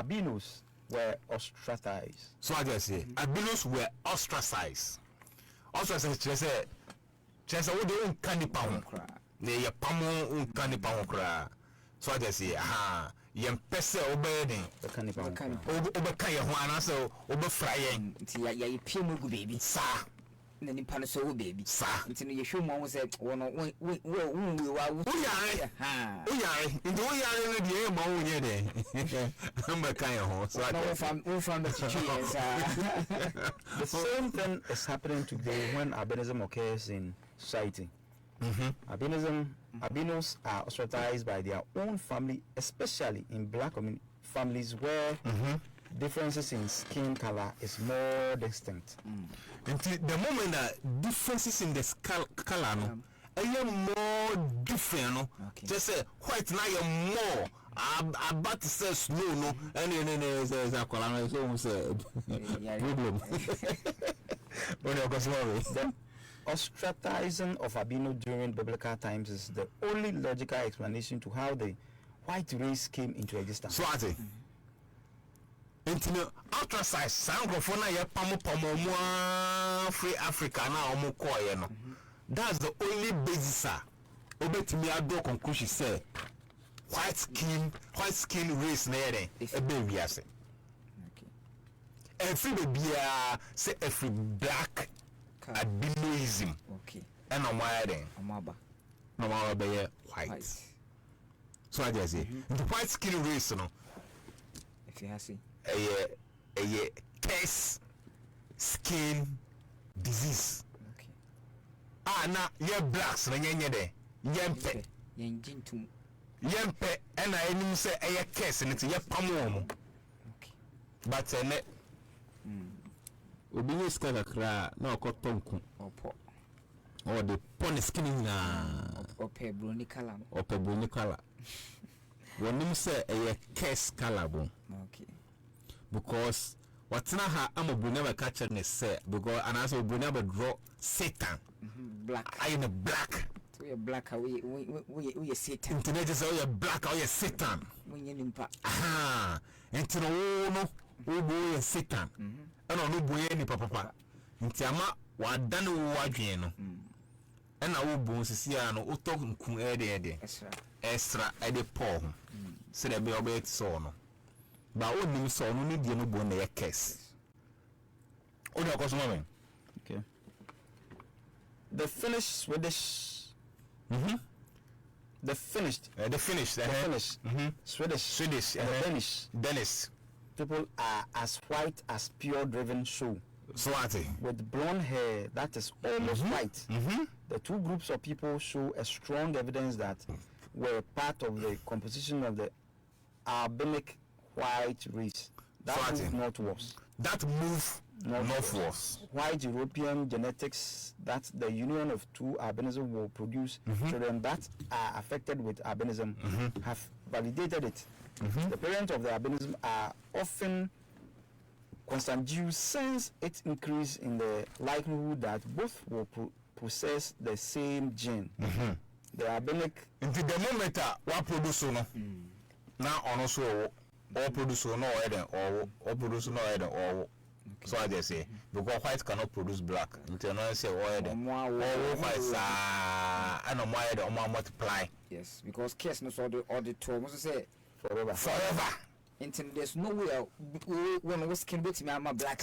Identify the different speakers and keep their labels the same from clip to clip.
Speaker 1: albinos were ostracized.
Speaker 2: So I just say albinos were ostracized. Ostracized just what they won't candy pound. They are pamo candy pound cry. So I just say yem pese obeying
Speaker 1: The candy pound.
Speaker 2: obekaya one so over frying
Speaker 3: ya pimu baby
Speaker 2: sa
Speaker 3: na nipa no so baby
Speaker 2: sa
Speaker 3: nti no yehwe mo say wono we
Speaker 2: uyare nti uyare no de ma wonye de mbekaya ho so
Speaker 3: no from the chichi
Speaker 1: The same thing is happening today when albinism occurs in society. Albinos are ostracized by their own family, especially in black families where differences in skin color is more distinct.
Speaker 2: Until the moment that differences in the color no more different no just say white now you more about to say slow no and is a color so say problem when you go
Speaker 1: The ostracizing of albino during biblical times is the only logical explanation to how the white race came into existence.
Speaker 2: so ati intino ostracized sound of na ye pamo free Africa na omo koye no that's the only basis obetimi ado conclusion say white skin race na ere ebe wiase every baby say every black albinoism
Speaker 3: okay
Speaker 2: and no more then
Speaker 3: amaba
Speaker 2: no more be white so I just say the white skin race no
Speaker 3: if you have see
Speaker 2: a case skin disease
Speaker 3: okay
Speaker 2: na ye blacks na nyenye de yempe
Speaker 3: yenjintum
Speaker 2: yempe na enim say a case nti ye pamo mo
Speaker 3: okay
Speaker 2: but ene obi is kakra na okotonku
Speaker 3: opo
Speaker 2: or the pon skin na
Speaker 3: ope bruni color
Speaker 2: wonim say a case color bon
Speaker 3: okay
Speaker 2: because what's not ha am obu never catch ne say because and also obu never draw Satan
Speaker 3: black
Speaker 2: I in a black
Speaker 3: so you black we Satan
Speaker 2: internet is all black or Satan
Speaker 3: when you nimpa
Speaker 2: into no obu Satan and no boy any papa nti ama wadan wo adwen no and na wo bo sisia no utok nku ede extra ede paul so there be obet so no ba onim so no need no bo na ye case o de koso moment
Speaker 1: Okay. The Finnish Swedish Swedish and Danish people are as white as pure driven shoe.
Speaker 2: Swati
Speaker 1: With blonde hair that is almost white. The two groups of people show a strong evidence that were part of the composition of the albinic white race that moved northwards.
Speaker 2: That move northwards.
Speaker 1: White European genetics that the union of two albinism will produce children that are affected with albinism have validated it. The parents of the albinism are often constant Jews, since it increase in the likelihood that both will possess the same gene. The albinic
Speaker 2: Into the moment what produce no now on also all produce no or produce no or so I just say because white cannot produce black until no say white and no more multiply.
Speaker 3: yes because case no so the two must say
Speaker 1: forever.
Speaker 3: until there's no way when we skin bit me am black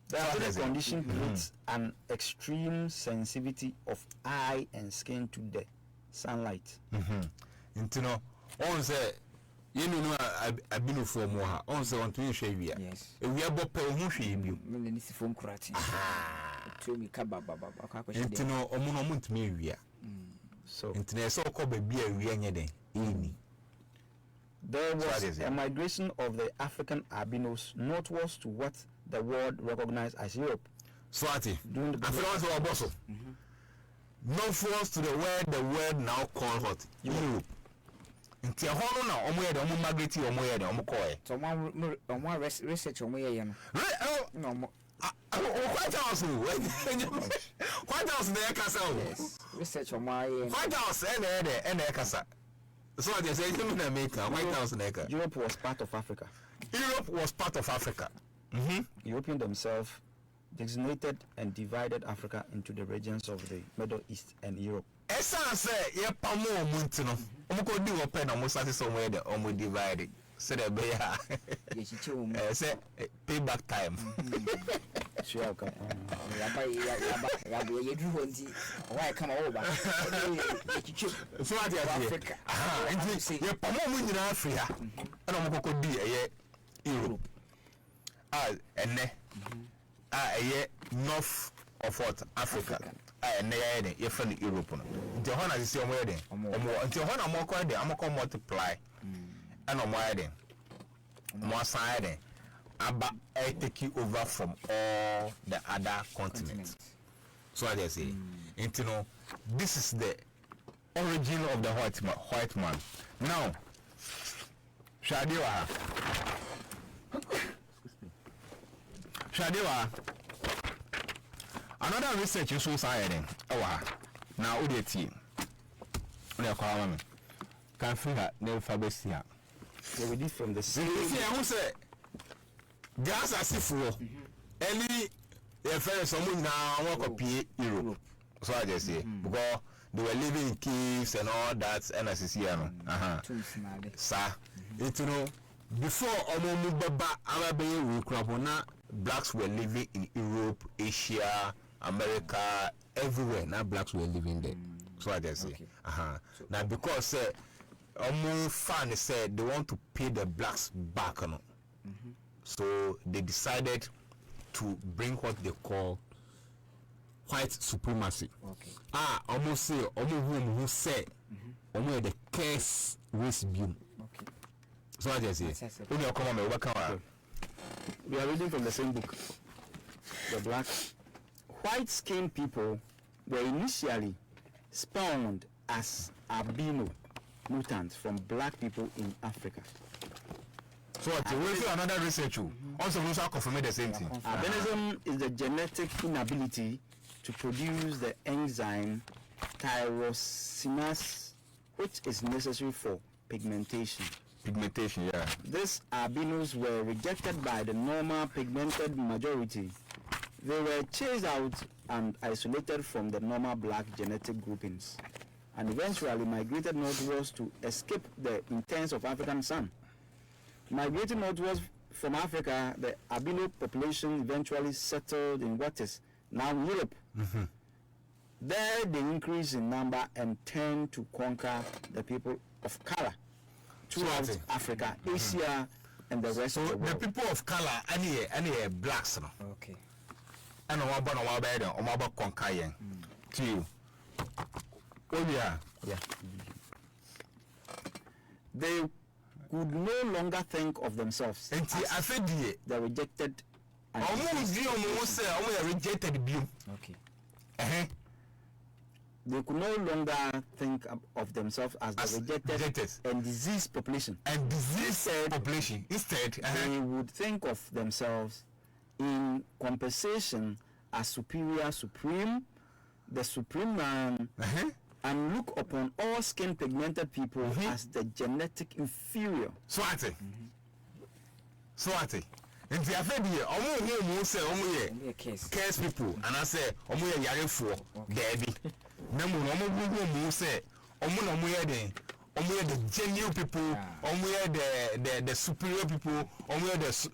Speaker 1: The albinic condition creates an extreme sensitivity of eye and skin to the sunlight.
Speaker 2: Into no on say you know abinu for more on say want to share we
Speaker 3: yes
Speaker 2: we are bope hu hwe bi
Speaker 3: me ni si phone kurati to me ka baba ka question
Speaker 2: into no omo no ntumi awia
Speaker 1: So
Speaker 2: into no so ko ba bi awia nye den eni.
Speaker 1: there was a migration of the African albinos northwards to what the world recognized as Europe.
Speaker 2: Swati
Speaker 1: During the
Speaker 2: Africans were bosso northwards to the world now call what Europe. Nti hono na omo ye de omo migrate omo ye de omo koe
Speaker 3: so one research omo ye no no
Speaker 2: White House White House na kasa
Speaker 3: yes research omo ye
Speaker 2: White House ene kasa So they say in America, White House America.
Speaker 1: Europe was part of Africa.
Speaker 2: Europe was part of Africa.
Speaker 1: Europeans themselves designated and divided Africa into the regions of the Middle East and Europe.
Speaker 2: Esa say ye pamo omuntu no. Omko di wo pe na mo start somewhere the omo divided. So the be ya. Say payback time.
Speaker 1: Sure, okay.
Speaker 2: So what you Africa. Ye pamo mu nyina Africa. Na omko ko di eye Europe. Ene. Eye north of what Africa. And you're from Europe. The Honor is your wedding. Until Honor more credit, I'm going to multiply. And I'm wedding. More side. About I take you over from all the other continents. So I just say, you know, this is the origin of the white man. Now, Shadiwa. Another research is so saying, now UDT. They call me. Can figure never fabricia.
Speaker 1: They were from the same.
Speaker 2: Who say gas as if for any affair someone now walk up Europe. So I just say because they were living in caves and all that and as you sir, you know, before Omo Baba Arabian blacks were living in Europe, Asia, America, everywhere. Now blacks were living there. So I just say, So, now because fan said they want to pay the blacks back, so they decided to bring what they call white supremacy. Almost say who say the curse race beam. So I just say, when you come on, welcome.
Speaker 1: We are reading from the same book. The black, white-skinned people were initially spawned as albino mutants from black people in Africa.
Speaker 2: So we'll see another research. Also, we also confirm the same thing.
Speaker 1: Albinism is the genetic inability to produce the enzyme tyrosinase, which is necessary for pigmentation.
Speaker 2: Pigmentation, yeah.
Speaker 1: These albinos were rejected by the normal pigmented majority. They were chased out and isolated from the normal black genetic groupings, and eventually migrated northwards to escape the intense of African sun. Migrating northwards from Africa, the albino population eventually settled in what is now Europe. There they increased in number and turned to conquer the people of color throughout Africa, Asia, and the rest of the world.
Speaker 2: The people of color, any blacks, no?
Speaker 3: Okay.
Speaker 2: And I'm about conquering to you. Oh yeah.
Speaker 1: They could no longer think of themselves
Speaker 2: as
Speaker 1: the rejected.
Speaker 2: Rejected.
Speaker 3: Okay.
Speaker 1: They could no longer think of themselves as the rejected and diseased population.
Speaker 2: Instead,
Speaker 1: they would think of themselves in compensation as superior, supreme, the supreme man, and look upon all skin pigmented people as the genetic inferior.
Speaker 2: Swati. In the affair, who say, curse people, and I say, yare for Debbie. Who say, the genuine people, the superior people, the